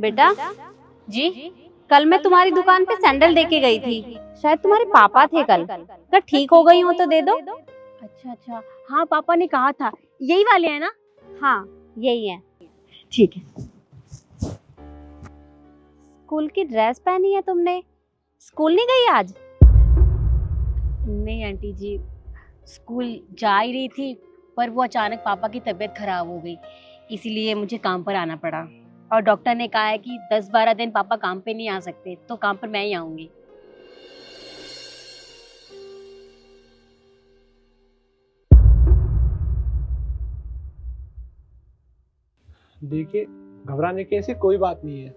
बेटा जी, कल मैं तुम्हारी दुकान पे सैंडल देके गई थी, शायद तुम्हारे पापा थे कल। अगर ठीक हो गई हो तो दे दो। अच्छा अच्छा, हाँ पापा ने कहा था। यही वाले हैं ना? हाँ यही है। ठीक है। स्कूल की ड्रेस पहनी है तुमने, स्कूल नहीं गई आज? नहीं आंटी जी, स्कूल जा ही रही थी, पर वो अचानक पापा की तबीयत खराब हो गई, इसीलिए मुझे काम पर आना पड़ा। और डॉक्टर ने कहा है कि 10-12 दिन पापा काम पे नहीं आ सकते, तो काम पर मैं ही आऊंगी। देखिए, घबराने की ऐसी कोई बात नहीं है।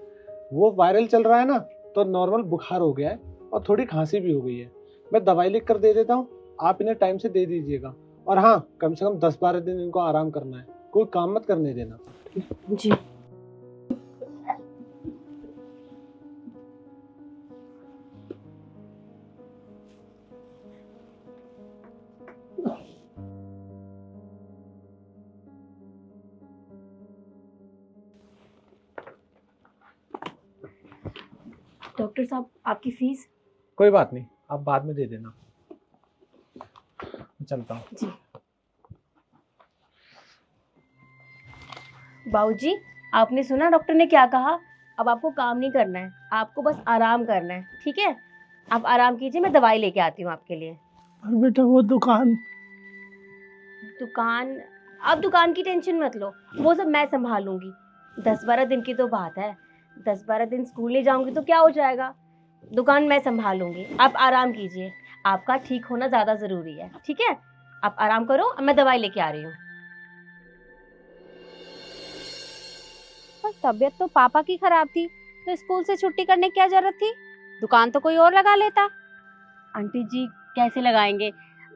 वो वायरल चल रहा है ना, तो नॉर्मल बुखार हो गया है और थोड़ी खांसी भी हो गई है। मैं दवाई लिख कर दे देता हूँ, आप इन्हें टाइम से दे दीजिएगा। और हाँ, कम से कम 10-12 दिन इनको आराम करना है, कोई काम मत करने देना। जी। डॉक्टर साहब, आपकी फीस? कोई बात नहीं, आप बाद में दे देना। मैं चलता हूँ। जी। बाबूजी, आपने सुना डॉक्टर ने क्या कहा? अब आपको काम नहीं करना है, आपको बस आराम करना है, ठीक है? आप आराम कीजिए, मैं दवाई लेके आती हूँ आपके लिए। पर बेटा वो दुकान आप दुकान की टेंशन मत लो, वो सब मैं संभालूंगी। 10-12 दिन की तो बात है, 10-12 दिन स्कूल नहीं जाऊंगी तो क्या हो जाएगा? दुकान मैं संभालूंगी, आप आराम कीजिए। आपका ठीक होना ज्यादा जरूरी है, ठीक है? आप आराम करो, मैं दवाई लेके आ रही हूँ। पर तबीयत तो पापा की खराब थी, तो स्कूल से छुट्टी करने की क्या जरूरत थी? दुकान तो कोई और लगा लेता। आंटी जी, कैसे लगाएंगे?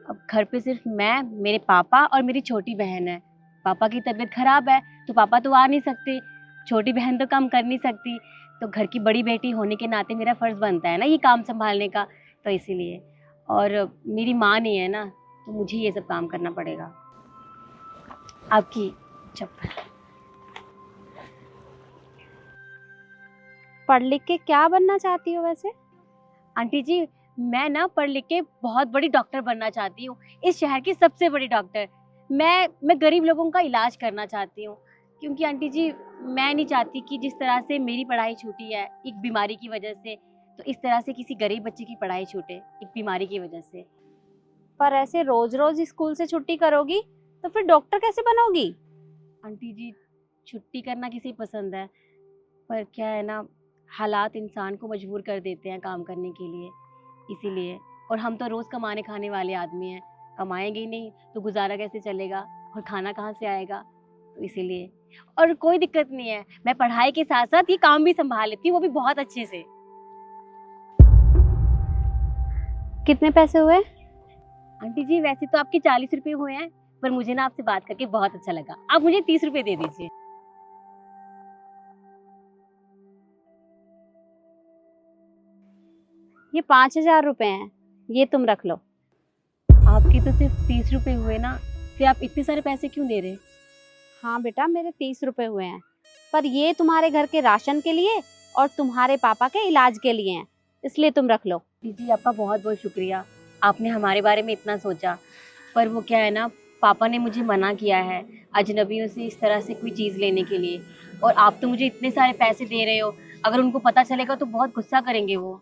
अब घर पे सिर्फ मैं, मेरे पापा और मेरी छोटी बहन है। पापा की तबीयत खराब है तो पापा तो आ नहीं सकते, छोटी बहन तो काम कर नहीं सकती, तो घर की बड़ी बेटी होने के नाते मेरा फर्ज बनता है ना ये काम संभालने का, तो इसीलिए। और मेरी माँ नहीं है ना, तो मुझे ये सब काम करना पड़ेगा। आपकी चप्पल। पढ़ लिख के क्या बनना चाहती हो वैसे? आंटी जी, मैं ना पढ़ लिख के बहुत बड़ी डॉक्टर बनना चाहती हूँ, इस शहर की सबसे बड़ी डॉक्टर। मैं गरीब लोगों का इलाज करना चाहती हूँ, क्योंकि आंटी जी मैं नहीं चाहती कि जिस तरह से मेरी पढ़ाई छूटी है एक बीमारी की वजह से, तो इस तरह से किसी गरीब बच्चे की पढ़ाई छूटे एक बीमारी की वजह से। पर ऐसे रोज रोज स्कूल से छुट्टी करोगी तो फिर डॉक्टर कैसे बनोगी? आंटी जी, छुट्टी करना किसी पसंद है, पर क्या है ना, हालात इंसान को मजबूर कर देते हैं काम करने के लिए, इसीलिए। और हम तो रोज कमाने खाने वाले आदमी हैं, कमाएंगे ही नहीं तो गुजारा कैसे चलेगा, और खाना कहाँ से आएगा, तो इसीलिए। और कोई दिक्कत नहीं है, मैं पढ़ाई के साथ साथ ये काम भी संभाल लेती हूँ, वो भी बहुत अच्छे से। कितने पैसे हुए? आंटी जी, वैसे तो आपके 40 रुपए हुए हैं, पर मुझे ना आपसे बात करके बहुत अच्छा लगा, आप मुझे 30 रुपए दे दीजिए। ये 5,000 रुपए हैं, ये तुम रख लो। आपके तो सिर्फ 30 रुपए हुए ना, फिर आप इतने सारे पैसे क्यों दे रहे? हाँ बेटा, मेरे 30 रुपए हुए हैं, पर ये तुम्हारे घर के राशन के लिए और तुम्हारे पापा के इलाज के लिए हैं, इसलिए तुम रख लो। दीदी, आपका बहुत बहुत शुक्रिया, आपने हमारे बारे में इतना सोचा। पर वो क्या है ना, पापा ने मुझे मना किया है अजनबियों से इस तरह से कोई चीज़ लेने के लिए, और आप तो मुझे इतने सारे पैसे दे रहे हो, अगर उनको पता चलेगा तो बहुत गुस्सा करेंगे वो।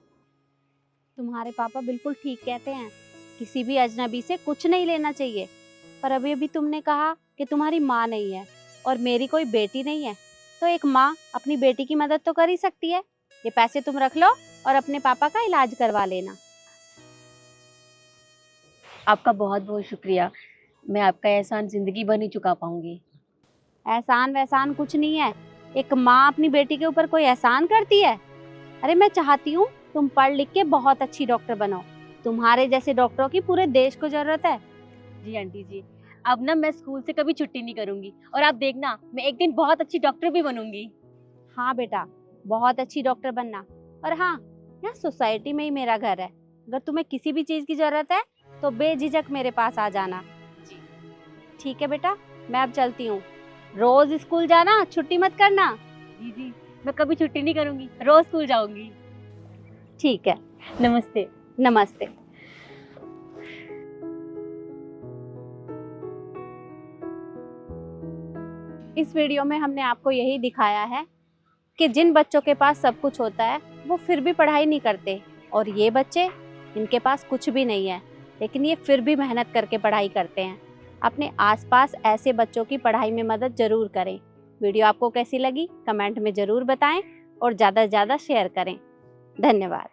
तुम्हारे पापा बिल्कुल ठीक कहते हैं, किसी भी अजनबी से कुछ नहीं लेना चाहिए। पर अभी अभी तुमने कहा कि तुम्हारी माँ नहीं है और मेरी कोई बेटी नहीं है, तो एक माँ अपनी बेटी की मदद तो कर ही सकती है। ये पैसे तुम रख लो और अपने पापा का इलाज करवा लेना। आपका बहुत बहुत शुक्रिया, मैं आपका एहसान जिंदगी भर नहीं चुका पाऊंगी। एहसान वहसान कुछ नहीं है, एक माँ अपनी बेटी के ऊपर कोई एहसान करती है? अरे मैं चाहती हूँ तुम पढ़ लिख के बहुत अच्छी डॉक्टर बनो, तुम्हारे जैसे डॉक्टरों की पूरे देश को जरूरत है। जी आंटी जी, अब ना मैं स्कूल से कभी छुट्टी नहीं करूंगी, और आप देखना मैं एक दिन बहुत अच्छी डॉक्टर भी बनूंगी। हाँ बेटा, बहुत अच्छी डॉक्टर बनना। और हाँ, यहाँ सोसाइटी में ही मेरा घर है, अगर तुम्हें किसी भी चीज़ की जरूरत है तो बेझिझक मेरे पास आ जाना। जी। ठीक है बेटा, मैं अब चलती हूँ। रोज स्कूल जाना, छुट्टी मत करना। जी जी, मैं कभी छुट्टी नहीं करूंगी, रोज स्कूल जाऊंगी। ठीक है, नमस्ते। नमस्ते। इस वीडियो में हमने आपको यही दिखाया है कि जिन बच्चों के पास सब कुछ होता है वो फिर भी पढ़ाई नहीं करते, और ये बच्चे, इनके पास कुछ भी नहीं है लेकिन ये फिर भी मेहनत करके पढ़ाई करते हैं। अपने आसपास ऐसे बच्चों की पढ़ाई में मदद जरूर करें। वीडियो आपको कैसी लगी कमेंट में ज़रूर बताएं और ज़्यादा से ज़्यादा शेयर करें। धन्यवाद।